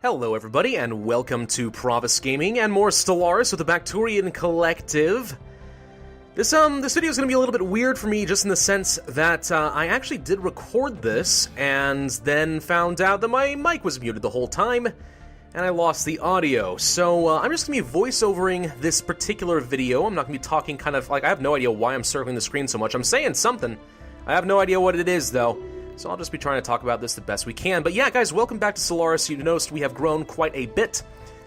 Hello everybody, and welcome to Pravus Gaming and more Stellaris with the Bakturian Collective. This video is going to be a little bit weird for me, just in the sense that I actually did record this, and then found out that my mic was muted the whole time, and I lost the audio. So I'm just going to be voiceovering this particular video. I'm not going to be talking kind of like, I have no idea why I'm circling the screen so much. I'm saying something. I have no idea what it is, though. So I'll just be trying to talk about this the best we can. But yeah, guys, welcome back to Stellaris. You noticed we have grown quite a bit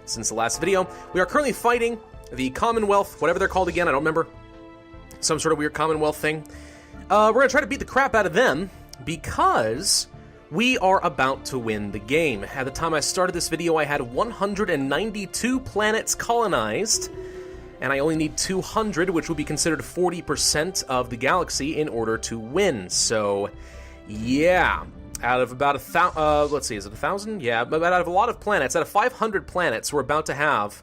since the last video. We are currently fighting the Commonwealth, whatever they're called again, I don't remember. Some sort of weird Commonwealth thing. We're going to try to beat the crap out of them because we are about to win the game. At the time I started this video, I had 192 planets colonized, and I only need 200, which would be considered 40% of the galaxy in order to win. So yeah, out of about let's see, is it 1,000? Yeah, but out of a lot of planets, out of 500 planets, we're about to have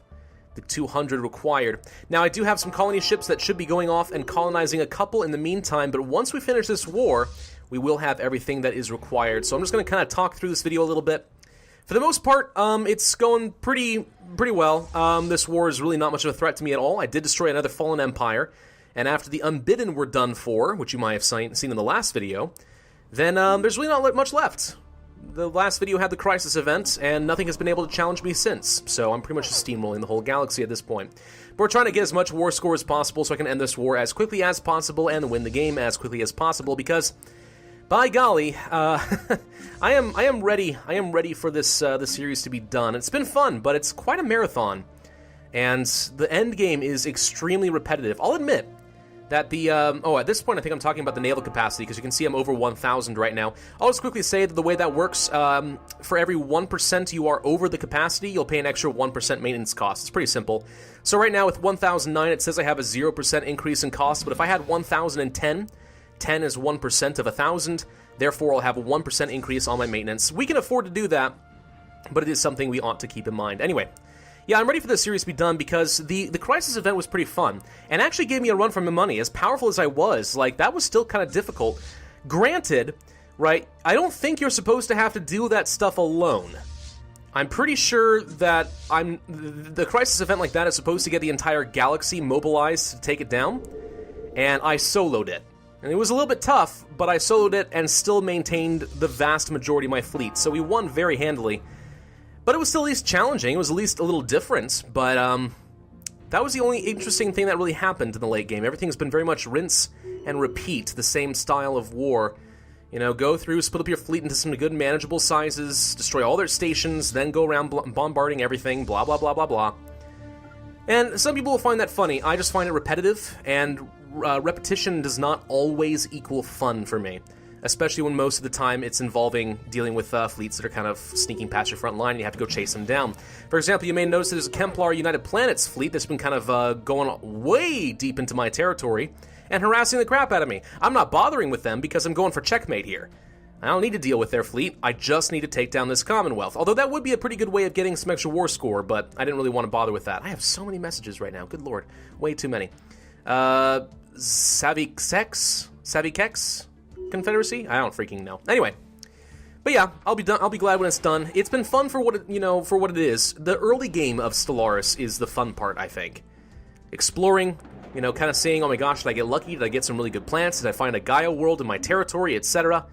the 200 required. Now, I do have some colony ships that should be going off and colonizing a couple in the meantime, but once we finish this war, we will have everything that is required. So I'm just going to kind of talk through this video a little bit. For the most part, it's going pretty well. This war is really not much of a threat to me at all. I did destroy another fallen empire, and after the Unbidden were done for, which you might have seen in the last video, then there's really not much left. The last video had the Crisis event, and nothing has been able to challenge me since, so I'm pretty much just steamrolling the whole galaxy at this point. But we're trying to get as much war score as possible so I can end this war as quickly as possible and win the game as quickly as possible, because, by golly, I am ready for this series to be done. It's been fun, but it's quite a marathon, and the end game is extremely repetitive. I'll admit that the, at this point I think I'm talking about the naval capacity, because you can see I'm over 1,000 right now. I'll just quickly say that the way that works, for every 1% you are over the capacity, you'll pay an extra 1% maintenance cost. It's pretty simple. So right now with 1,009, it says I have a 0% increase in cost, but if I had 1,010, 10 is 1% of 1,000, therefore I'll have a 1% increase on my maintenance. We can afford to do that, but it is something we ought to keep in mind. Anyway, yeah, I'm ready for this series to be done because the Crisis event was pretty fun and actually gave me a run for my money. As powerful as I was, like, that was still kind of difficult. Granted, right, I don't think you're supposed to have to do that stuff alone. I'm pretty sure that the Crisis event like that is supposed to get the entire galaxy mobilized to take it down, and I soloed it. And it was a little bit tough, but I soloed it and still maintained the vast majority of my fleet, so we won very handily. But it was still at least challenging. It was at least a little different, but that was the only interesting thing that really happened in the late game. Everything's been very much rinse and repeat, the same style of war. You know, go through, split up your fleet into some good manageable sizes, destroy all their stations, then go around bombarding everything, blah, blah, blah, blah, blah. And some people will find that funny. I just find it repetitive, and repetition does not always equal fun for me. Especially when most of the time it's involving dealing with fleets that are kind of sneaking past your front line and you have to go chase them down. For example, you may notice that there's a Kemplar United Planets fleet that's been kind of going way deep into my territory and harassing the crap out of me. I'm not bothering with them because I'm going for checkmate here. I don't need to deal with their fleet, I just need to take down this Commonwealth. Although that would be a pretty good way of getting some extra war score, but I didn't really want to bother with that. I have so many messages right now, good lord. Way too many. Savikex? Confederacy? I don't freaking know. Anyway, but yeah, I'll be glad when it's done. It's been fun for what it is. The early game of Stellaris is the fun part, I think. Exploring, kind of saying, oh my gosh, did I get lucky? Did I get some really good plants? Did I find a Gaia world in my territory, etc.?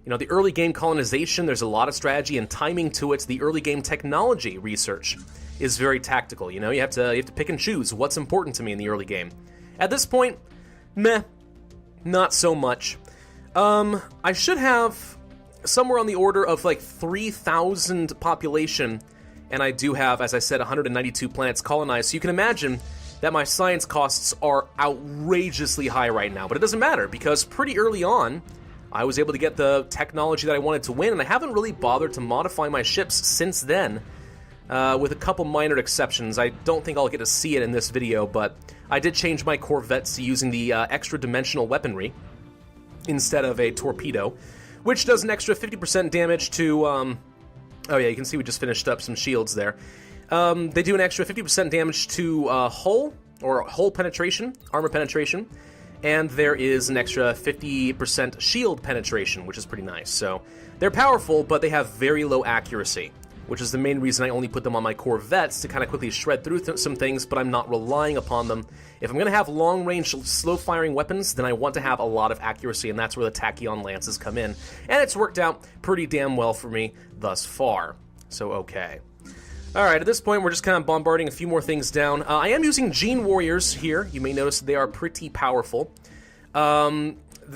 The early game colonization, there's a lot of strategy and timing to it. The early game technology research is very tactical. You have to pick and choose what's important to me in the early game. At this point, meh, not so much. I should have somewhere on the order of like 3,000 population, and I do have, as I said, 192 planets colonized, so you can imagine that my science costs are outrageously high right now, but it doesn't matter, because pretty early on, I was able to get the technology that I wanted to win, and I haven't really bothered to modify my ships since then, with a couple minor exceptions. I don't think I'll get to see it in this video, but I did change my corvettes to using the extra-dimensional weaponry, instead of a torpedo, which does an extra 50% damage to, oh yeah, you can see we just finished up some shields there. They do an extra 50% damage to hull penetration, armor penetration, and there is an extra 50% shield penetration, which is pretty nice. So they're powerful, but they have very low accuracy. which is the main reason I only put them on my Corvettes to kind of quickly shred through some things, but I'm not relying upon them. If I'm going to have long-range, slow-firing weapons, then I want to have a lot of accuracy, and that's where the Tachyon Lances come in. And it's worked out pretty damn well for me thus far. So, okay. Alright, at this point, we're just kind of bombarding a few more things down. I am using Gene Warriors here. You may notice they are pretty powerful.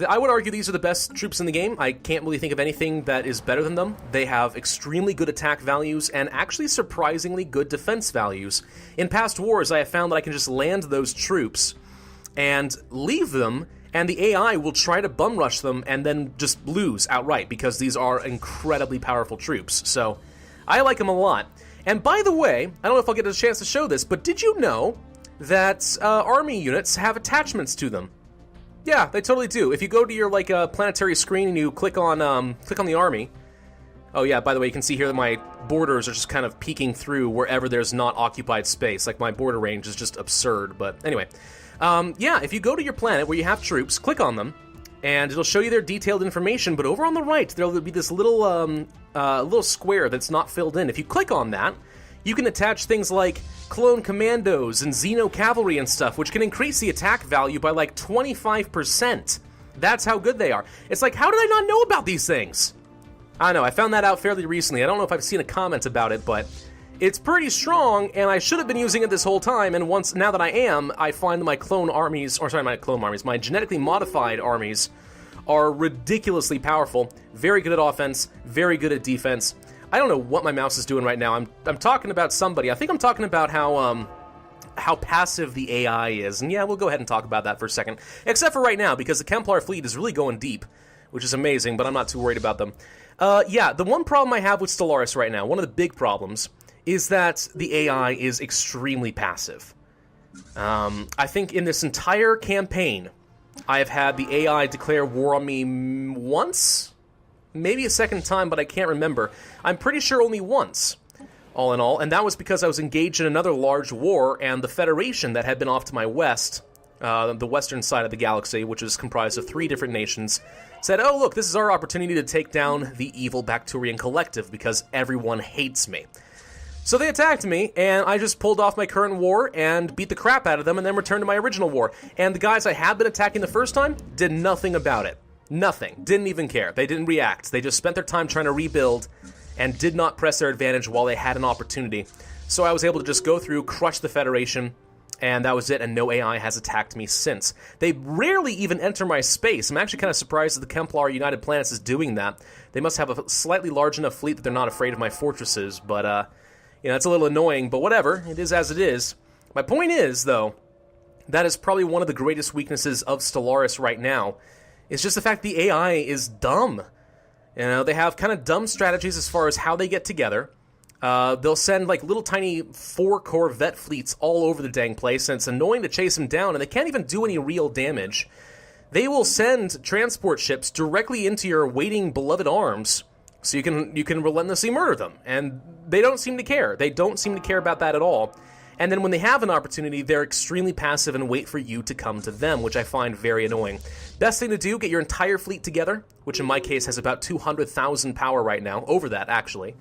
I would argue these are the best troops in the game. I can't really think of anything that is better than them. They have extremely good attack values and actually surprisingly good defense values. In past wars, I have found that I can just land those troops and leave them, and the AI will try to bum rush them and then just lose outright because these are incredibly powerful troops. So, I like them a lot. And by the way, I don't know if I'll get a chance to show this, but did you know that army units have attachments to them? Yeah, they totally do. If you go to your planetary screen and you click on the army. Oh yeah, by the way, you can see here that my borders are just kind of peeking through wherever there's not occupied space. Like my border range is just absurd. But anyway, yeah, if you go to your planet where you have troops, click on them, and it'll show you their detailed information. But over on the right, there'll be this little square that's not filled in. If you click on that, you can attach things like clone commandos and Xeno cavalry and stuff, which can increase the attack value by like 25%. That's how good they are. It's like, how did I not know about these things? I don't know, I found that out fairly recently. I don't know if I've seen a comment about it, but it's pretty strong, and I should have been using it this whole time, and now that I am, I find that my genetically modified armies are ridiculously powerful, very good at offense, very good at defense. I don't know what my mouse is doing right now. I'm talking about somebody. I think I'm talking about how passive the AI is. And yeah, we'll go ahead and talk about that for a second. Except for right now, because the Templar fleet is really going deep, which is amazing, but I'm not too worried about them. Yeah, the one problem I have with Stellaris right now, one of the big problems, is that the AI is extremely passive. I think in this entire campaign, I have had the AI declare war on me once? Maybe a second time, but I can't remember. I'm pretty sure only once, all in all, and that was because I was engaged in another large war, and the Federation that had been off to my west, the western side of the galaxy, which is comprised of 3 different nations, said, oh look, this is our opportunity to take down the evil Bakturian collective, because everyone hates me. So they attacked me, and I just pulled off my current war and beat the crap out of them, and then returned to my original war. And the guys I had been attacking the first time did nothing about it. Nothing. Didn't even care. They didn't react. They just spent their time trying to rebuild and did not press their advantage while they had an opportunity. So I was able to just go through, crush the Federation, and that was it, and no AI has attacked me since. They rarely even enter my space. I'm actually kind of surprised that the Templar United Planets is doing that. They must have a slightly large enough fleet that they're not afraid of my fortresses, but, you know, it's a little annoying, but whatever. It is as it is. My point is, though, that is probably one of the greatest weaknesses of Stellaris right now. It's just the fact the AI is dumb. You know, they have kind of dumb strategies as far as how they get together. They'll send, like, little tiny 4 Corvette fleets all over the dang place, and it's annoying to chase them down, and they can't even do any real damage. They will send transport ships directly into your waiting beloved arms, so you can relentlessly murder them, and they don't seem to care. They don't seem to care about that at all. And then when they have an opportunity, they're extremely passive and wait for you to come to them, which I find very annoying. Best thing to do, get your entire fleet together, which in my case has about 200,000 power right now, over that actually.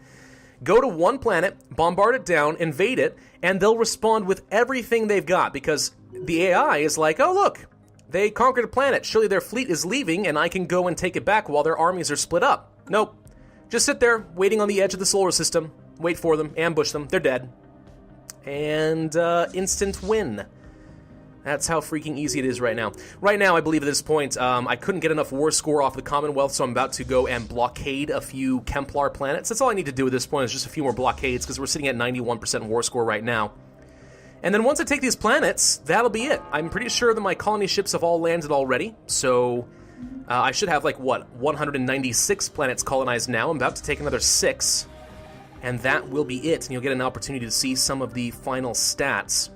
Go to one planet, bombard it down, invade it, and they'll respond with everything they've got, because the AI is like, oh look, they conquered a planet, surely their fleet is leaving, and I can go and take it back while their armies are split up. Nope. Just sit there, waiting on the edge of the solar system, wait for them, ambush them, they're dead. And instant win. That's how freaking easy it is right now. Right now, I believe at this point, I couldn't get enough war score off the Commonwealth, so I'm about to go and blockade a few Templar planets. That's all I need to do at this point, is just a few more blockades, because we're sitting at 91% war score right now. And then once I take these planets, that'll be it. I'm pretty sure that my colony ships have all landed already, so I should have, like, what, 196 planets colonized now. I'm about to take another 6. And that will be it, and you'll get an opportunity to see some of the final stats.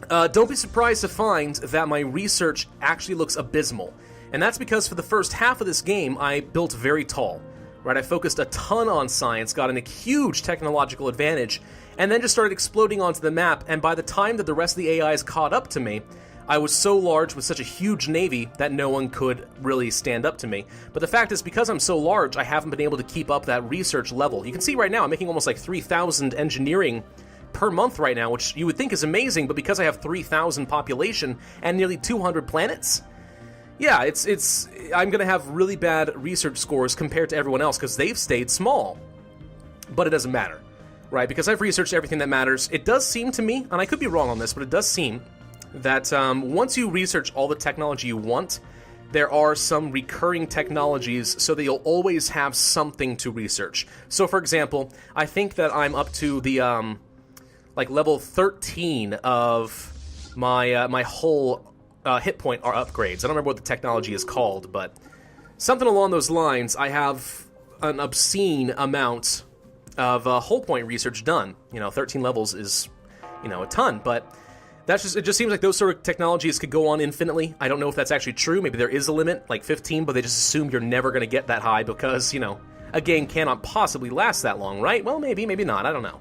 Don't be surprised to find that my research actually looks abysmal. And that's because for the first half of this game, I built very tall. Right, I focused a ton on science, got a huge technological advantage, and then just started exploding onto the map, and by the time that the rest of the AIs caught up to me, I was so large with such a huge navy that no one could really stand up to me. But the fact is, because I'm so large, I haven't been able to keep up that research level. You can see right now I'm making almost like 3,000 engineering per month right now, which you would think is amazing, but because I have 3,000 population and nearly 200 planets, yeah, I'm going to have really bad research scores compared to everyone else because they've stayed small. But it doesn't matter, right? Because I've researched everything that matters. It does seem to me, and I could be wrong on this, but it does seem that once you research all the technology you want, there are some recurring technologies so that you'll always have something to research. So, for example, I think that I'm up to the like level 13 of my whole hit point are upgrades. I don't remember what the technology is called, but something along those lines. I have an obscene amount of hull point research done. 13 levels is, a ton, but it just seems like those sort of technologies could go on infinitely. I don't know if that's actually true. Maybe there is a limit, like 15, but they just assume you're never going to get that high because, a game cannot possibly last that long, right? Well, maybe not. I don't know.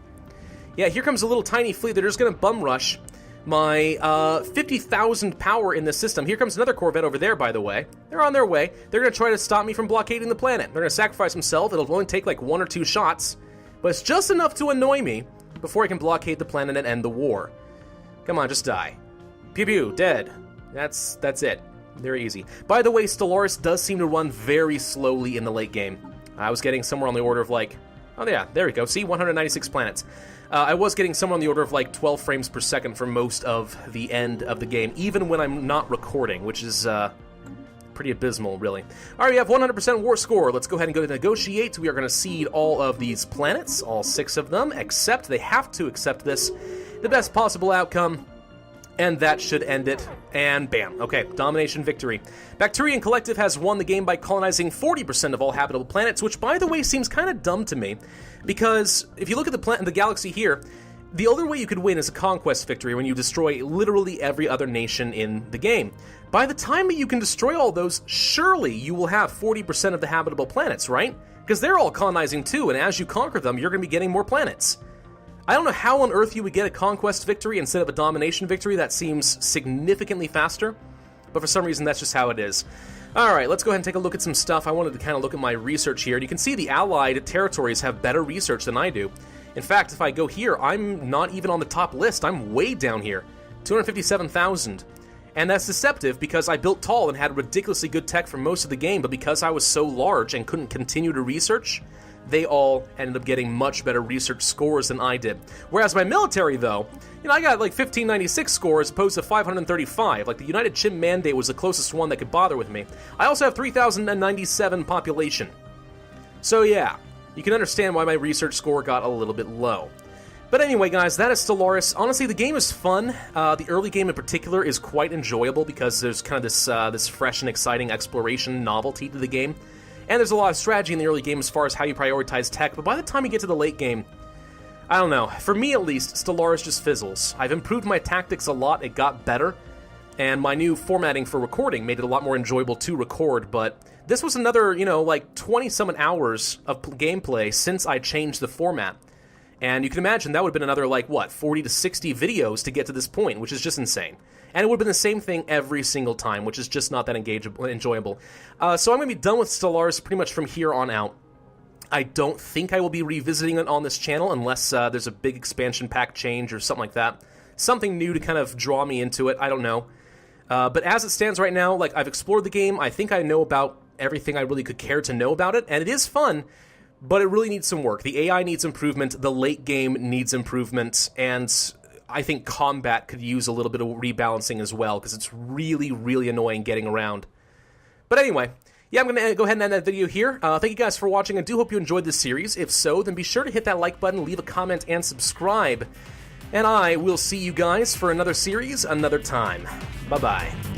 Yeah, here comes a little tiny fleet. They're just going to bum rush my 50,000 power in the system. Here comes another Corvette over there, by the way. They're on their way. They're going to try to stop me from blockading the planet. They're going to sacrifice themselves. It'll only take like 1 or 2 shots, but it's just enough to annoy me before I can blockade the planet and end the war. Come on, just die. Pew pew, dead. That's it. Very easy. By the way, Stellaris does seem to run very slowly in the late game. I was getting somewhere on the order of like... Oh yeah, there we go. See, 196 planets. I was getting somewhere on the order of like 12 frames per second for most of the end of the game, even when I'm not recording, which is pretty abysmal, really. All right, we have 100% war score. Let's go ahead and go to negotiate. We are going to cede all of these planets, all 6 of them, except they have to accept this. The best possible outcome, and that should end it. And bam. Okay, domination victory. Bakturian Collective has won the game by colonizing 40% of all habitable planets, which, by the way, seems kind of dumb to me, because if you look at the galaxy here, the only way you could win is a conquest victory when you destroy literally every other nation in the game. By the time that you can destroy all those, surely you will have 40% of the habitable planets, right? Because they're all colonizing too, and as you conquer them, you're going to be getting more planets. I don't know how on earth you would get a conquest victory instead of a domination victory. That seems significantly faster, but for some reason that's just how it is. Alright, let's go ahead and take a look at some stuff. I wanted to kind of look at my research here, and you can see the allied territories have better research than I do. In fact, if I go here, I'm not even on the top list. I'm way down here. 257,000. And that's deceptive because I built tall and had ridiculously good tech for most of the game, but because I was so large and couldn't continue to research, they all ended up getting much better research scores than I did. Whereas my military, though, I got like 1596 scores opposed to 535. Like the United Chim Mandate was the closest one that could bother with me. I also have 3,097 population. So yeah, you can understand why my research score got a little bit low. But anyway, guys, that is Stellaris. Honestly, the game is fun. The early game in particular is quite enjoyable because there's kind of this fresh and exciting exploration novelty to the game. And there's a lot of strategy in the early game as far as how you prioritize tech, but by the time you get to the late game, I don't know. For me, at least, Stellaris just fizzles. I've improved my tactics a lot. It got better. And my new formatting for recording made it a lot more enjoyable to record, but this was another, like 20-some hours of gameplay since I changed the format. And you can imagine that would have been another, 40 to 60 videos to get to this point, which is just insane. And it would have been the same thing every single time, which is just not that enjoyable. So I'm going to be done with Stellaris pretty much from here on out. I don't think I will be revisiting it on this channel unless there's a big expansion pack change or something like that. Something new to kind of draw me into it, I don't know. But as it stands right now, I've explored the game. I think I know about everything I really could care to know about it, and it is fun, but it really needs some work. The AI needs improvement, the late game needs improvement, and I think combat could use a little bit of rebalancing as well, because it's really, really annoying getting around. But anyway, yeah, I'm going to go ahead and end that video here. Thank you guys for watching. I do hope you enjoyed this series. If so, then be sure to hit that like button, leave a comment, and subscribe. And I will see you guys for another series, another time. Bye-bye.